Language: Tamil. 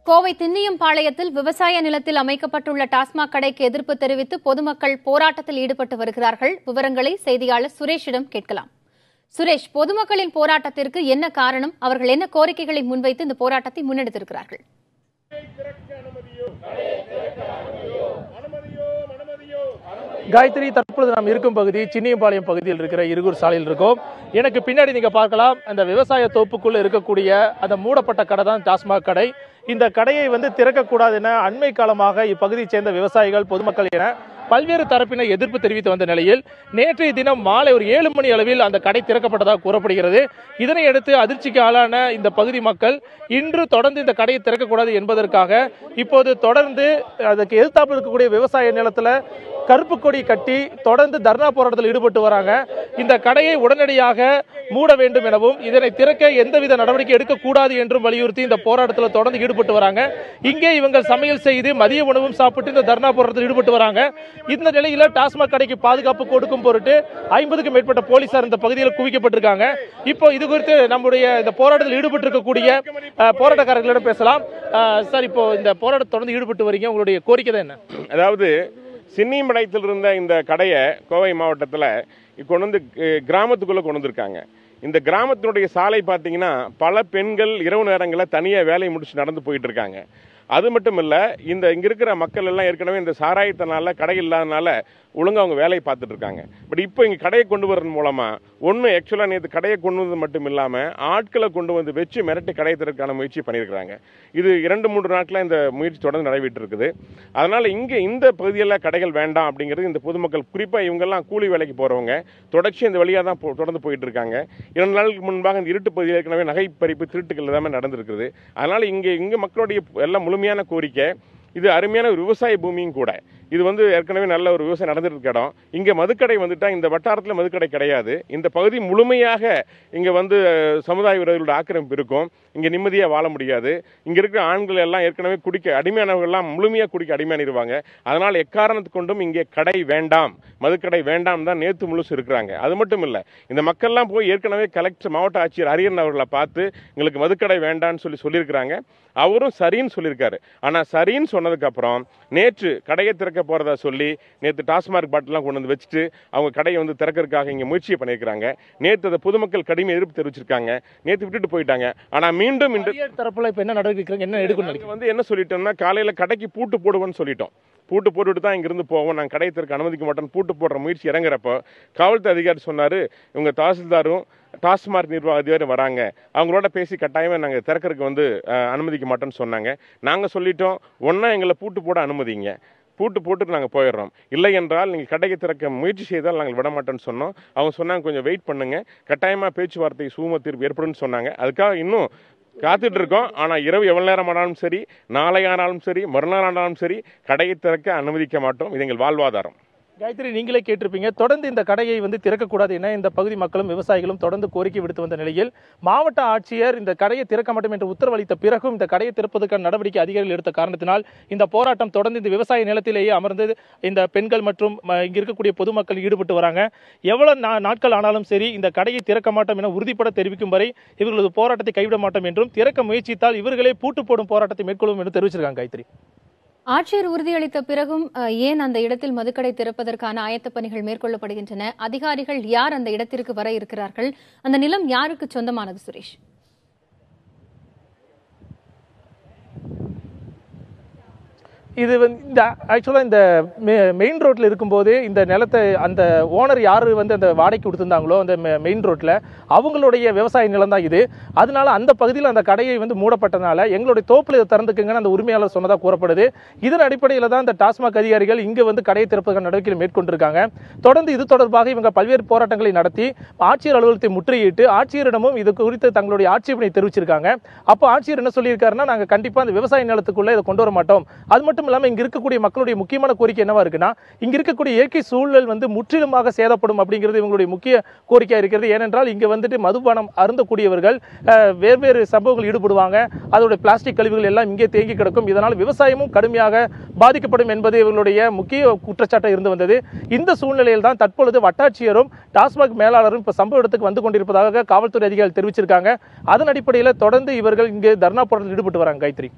கோவை திண்ணியம்பாளையத்தில் விவசாய நிலத்தில் அமைக்கப்பட்டுள்ள டாஸ்மாக் கடைக்கு எதிர்ப்பு தெரிவித்து பொதுமக்கள் போராட்டத்தில் ஈடுபட்டு வருகிறார்கள். விவரங்களை செய்தியாளர் சுரேஷிடம் கேட்கலாம். சுரேஷ், பொதுமக்களின் போராட்டத்திற்கு என்ன காரணம்? அவர்கள் என்ன கோரிக்கைகளை முன்வைத்து இந்த போராட்டத்தை முன்னெடுத்திருக்கிறார்கள்? காயத்ரி, தற்பொழுது நாம் இருக்கும் பகுதி சின்னியம்பாளையம் பகுதியில் இருக்கிற இருகூர் சாலையில் இருக்கோம். எனக்கு பின்னாடி நீங்க பார்க்கலாம், அந்த விவசாய தோப்புக்குள்ள இருக்கக்கூடிய அந்த மூடப்பட்ட கடை தான் டாஸ்மாக் கடை. இந்த கடையை திறக்கக்கூடாது என அண்மை காலமாக இப்பகுதியை சேர்ந்த விவசாயிகள், பொதுமக்கள் என பல்வேறு தரப்பினர் எதிர்ப்பு தெரிவித்து வந்த நிலையில் நேற்றைய தினம் மாலை ஒரு 7 மணி அளவில் அந்த கடை திறக்கப்பட்டதாக கூறப்படுகிறது. இதனையடுத்து அதிர்ச்சிக்கு ஆளான இந்த பகுதி மக்கள் இன்று தொடர்ந்து இந்த கடையை திறக்கக்கூடாது என்பதற்காக இப்போது தொடர்ந்து அதுக்கு எதிர்த்தாப்பில் இருக்கக்கூடிய விவசாய நிலத்தில் கருப்பு கொடி கட்டி தொடர்ந்து தர்ணா போராட்டத்தில் ஈடுபட்டு வராங்க. இந்த கடையை உடனடியாக மூட வேண்டும் எனவும் இதனை திறக்க எந்தவித நடவடிக்கை எடுக்கக்கூடாது என்றும் வலியுறுத்தி இந்த போராட்டத்தில் தொடர்ந்து ஈடுபட்டு வராங்க. இங்கே இவங்க சமையல் செய்து மதிய உணவும் சாப்பிட்டு இந்த தர்ணா போராட்டத்தில் ஈடுபட்டு வராங்க. இந்த நிலையில டாஸ்மாக் கடைக்கு பாதுகாப்பு கொடுக்கும் பொருட்டு 50க்கும் மேற்பட்ட போலீசார் இந்த பகுதியில் குவிக்கப்பட்டிருக்காங்க. இப்போ இது குறித்து நம்முடைய இந்த போராட்டத்தில் ஈடுபட்டு இருக்கக்கூடிய போராட்டக்காரர்களிடம் பேசலாம். சார், இப்போ இந்த போராட்டத்தை தொடர்ந்து ஈடுபட்டு வரீங்க, உங்களுடைய கோரிக்கை தான் என்ன? அதாவது சின்னியம்பாளையத்தில் இருந்த இந்த கடையை கோவை மாவட்டத்தில் கொண்டு வந்து கிராமத்துக்குள்ளே கொண்டு வந்திருக்காங்க. இந்த கிராமத்தினுடைய சாலை பார்த்தீங்கன்னா பல பெண்கள் இரவு நேரங்களில் தனியாக வேலையை முடிச்சு நடந்து போயிட்டு இருக்காங்க. அது மட்டும் இல்லை, இங்கே இருக்கிற மக்கள் எல்லாம் ஏற்கனவே இந்த சாராயத்தினால கடை இல்லாதனால ஒழுங்காக அவங்க வேலையை பார்த்துட்டு இருக்காங்க. பட் இப்போ இங்கே கடையை கொண்டு வரது மூலமாக ஆக்சுவலாக நேற்று கடையை கொண்டு வந்தது மட்டும் இல்லாமல் ஆட்களை கொண்டு வந்து வச்சு மிரட்டி கடை திறக்கான முயற்சி பண்ணியிருக்கிறாங்க. இது 2-3 நாட்களாக இந்த முயற்சி தொடர்ந்து நடைபெற்று இருக்குது. அதனால் இங்கே இந்த பகுதியில் கடைகள் வேண்டாம் அப்படிங்கிறது இந்த பொதுமக்கள், குறிப்பாக இவங்கெல்லாம் கூலி வேலைக்கு போகிறவங்க தொடர்ச்சி இந்த வழியாக தான் தொடர்ந்து போயிட்டு இருக்காங்க. 2 நாளுக்கு முன்பாக இந்த இருட்டு பகுதியில் ஏற்கனவே நகை பறிப்பு திருட்டுகள் எல்லாமே நடந்திருக்குது. அதனால் இங்கே மக்களுடைய எல்லாம் முழுமையான கோரிக்கை, இது அருமையான ஒரு விவசாய பூமியும் கூட. இது ஏற்கனவே நல்ல ஒரு விவசாயம் நடந்துட்டு இருக்க இடம். இங்கே மதுக்கடை வந்துட்டா இந்த வட்டாரத்தில் மதுக்கடை கிடையாது. இந்த பகுதி முழுமையாக இங்கே சமுதாய விரோதிகளோட ஆக்கிரமிப்பு இருக்கும். இங்கே நிம்மதியாக வாழ முடியாது. இங்கே இருக்கிற ஆண்கள் எல்லாம் ஏற்கனவே குடிக்க அடிமையானவர்கள்லாம் முழுமையாக குடிக்க அடிமையானிடுவாங்க. அதனால் எக்காரணத்து கொண்டும் இங்கே கடை வேண்டாம், மதுக்கடை வேண்டாம் தான் நேற்று முழுசு இருக்கிறாங்க. அது மட்டும் இல்லை, இந்த மக்கள்லாம் போய் ஏற்கனவே கலெக்டர், மாவட்ட ஆட்சியர் ஹரியன் அவர்களை பார்த்து எங்களுக்கு மதுக்கடை வேண்டான்னு சொல்லியிருக்கிறாங்க. அவரும் சரின்னு சொல்லியிருக்காரு. ஆனால் சரின்னு சொன்னதுக்கப்புறம் நேற்று கடையை திறக்க போறதா சொல்லி நேற்று டாஸ்மாக் பாட்டிலாம் கொண்டு வந்து வச்சுட்டு அவங்க கடையை திறக்கிறதுக்காக இங்கே முயற்சியை பண்ணியிருக்காங்க. நேற்று அதை பொதுமக்கள் கடுமையாக எதிர்ப்பு தெரிவிச்சிருக்காங்க. நேற்று விட்டுட்டு போயிட்டாங்க. ஆனால் மீண்டும் இன்று தரப்புல இப்போ என்ன நடவடிக்கை, என்ன எடுக்கணும் என்ன சொல்லிட்டோம்னா, காலையில் கடைக்கு பூட்டு போடுவோன்னு சொல்லிட்டோம். பூட்டு போட்டுட்டு தான் இங்கிருந்து போவோம், நாங்கள் கடை திறக்க அனுமதிக்க மாட்டோம். பூட்டு போடுற முயற்சி இறங்குறப்போ காவல்துறை அதிகாரி சொன்னார், இவங்க தாசில்தாரும் டாஸ்மாக் நிர்வாக அதிகாரியும் வராங்க, அவங்களோட பேசி கட்டாயமாக நாங்கள் திறக்கிறதுக்கு அனுமதிக்க மாட்டோம்னு சொன்னாங்க. நாங்கள் சொல்லிட்டோம், ஒன்றா எங்களை பூட்டு போட அனுமதிங்க, பூட்டு போட்டு நாங்கள் போயிடுறோம், இல்லை என்றால் நீங்கள் கடையை திறக்க முயற்சி செய்தால் நாங்கள் விட மாட்டோம்னு சொன்னோம். அவங்க சொன்னாங்க, கொஞ்சம் வெயிட் பண்ணுங்க, கட்டாயமாக பேச்சுவார்த்தை சுமூக தீர்வு ஏற்படும் சொன்னாங்க. அதுக்காக இன்னும் காத்துட்டு இருக்கோம். ஆனால் இரவு எவ்வளவு நேரம் ஆனாலும் சரி, நாளை ஆனாலும் சரி, மறுநாள் ஆனாலும் சரி, கடையை திறக்க அனுமதிக்க மாட்டோம். இது எங்கள் வாழ்வாதாரம். காயத்ரி, நீங்களே கேட்டிருப்பீங்க, தொடர்ந்து இந்த கடையை திறக்கக்கூடாது என இந்த பகுதி மக்களும் விவசாயிகளும் தொடர்ந்து கோரிக்கை விடுத்து வந்த நிலையில் மாவட்ட ஆட்சியர் இந்த கடையை திறக்க மாட்டோம் என்று உத்தரவளித்த பிறகும் இந்த கடையை திறப்பதற்கான நடவடிக்கை அதிகாரிகள் எடுத்த காரணத்தினால் இந்த போராட்டம் தொடர்ந்து இந்த விவசாய நிலத்திலேயே அமர்ந்து இந்த பெண்கள் மற்றும் இங்க இருக்கக்கூடிய பொதுமக்கள் ஈடுபட்டு வராங்க. எவ்வளவு நாட்கள் ஆனாலும் சரி இந்த கடையை திறக்க மாட்டோம் என உறுதிப்பட தெரிவிக்கும் வரை இவர்களது போராட்டத்தை கைவிட மாட்டோம் என்றும், திறக்க முயற்சித்தால் இவர்களே பூட்டு போடும் போராட்டத்தை மேற்கொள்ளும் என்று தெரிவிச்சிருக்காங்க. காயத்ரி, ஆட்சியர் உறுதியளித்த பிறகும் ஏன் அந்த இடத்தில் மதுக்கடை திறப்பதற்கான ஆயத்த பணிகள் மேற்கொள்ளப்படுகின்றன? அதிகாரிகள் யார் அந்த இடத்திற்கு வர இருக்கிறார்கள்? அந்த நிலம் யாருக்கு சொந்தமானது? சுரேஷ், இது இந்த ஆக்சுவலாக இந்த மெயின் ரோட்டில் இருக்கும்போது இந்த நிலத்தை அந்த ஓனர் யார் அந்த வாடகைக்கு கொடுத்துருந்தாங்களோ அந்த மெயின் ரோட்டில் அவங்களுடைய விவசாய நிலம் தான் இது. அதனால அந்த பகுதியில் அந்த கடையை மூடப்பட்டனால எங்களுடைய தோப்பில் இதை திறந்துக்குங்கன்னு அந்த உரிமையாளர் சொன்னதாக கூறப்படுது. இதன் அடிப்படையில் தான் இந்த டாஸ்மாக் அதிகாரிகள் இங்கே கடையை திறப்பதற்கான நடவடிக்கைகள் மேற்கொண்டிருக்காங்க. தொடர்ந்து இது தொடர்பாக இவங்க பல்வேறு போராட்டங்களை நடத்தி ஆட்சியர் அலுவலகத்தை முற்றுகையிட்டு ஆட்சியரிடமும் இது குறித்து தங்களுடைய ஆட்சேபனை தெரிவிச்சிருக்காங்க. அப்போ ஆட்சியர் என்ன சொல்லியிருக்காருன்னா, நாங்கள் கண்டிப்பாக அந்த விவசாய நிலத்துக்குள்ளே இதை கொண்டு வர மாட்டோம். அது மட்டும் இல்லாமல் இங்க இருக்கக்கூடிய மக்களுடைய முக்கியமான கோரிக்கை என்னவா இருக்குன்னா, இங்க இருக்கக்கூடிய இயற்கை சூழல் முற்றிலுமாக சேதப்படும் அப்படிங்கிறது இவங்களுடைய முக்கிய கோரிக்கையா இருக்கிறது. ஏனென்றால் இங்க மதுபானம் அருந்தக்கூடியவர்கள் வேறு சம்பவங்கள் ஈடுபடுவாங்க. அதோட பிளாஸ்டிக் கழிவுகள் எல்லாம் இங்கே தேங்கி கிடக்கும். இதனால் விவசாயமும் கடுமையாக பாதிக்கப்படும் என்பது இவங்களுடைய முக்கிய குற்றச்சாட்டாக இருந்து வந்தது. இந்த சூழ்நிலையில் தான் தற்பொழுது வட்டாட்சியரும் டாஸ்மாக் மேலாளரும் இப்ப சம்பவ இடத்துக்கு வந்து கொண்டிருப்பதாக காவல்துறை அதிகாரிகள் தெரிவிச்சிருக்காங்க. அதன் அடிப்படையில் தொடர்ந்து இவர்கள் இங்கே தர்ணா போராட்டத்தில் ஈடுபட்டு வராங்க. காயத்ரி.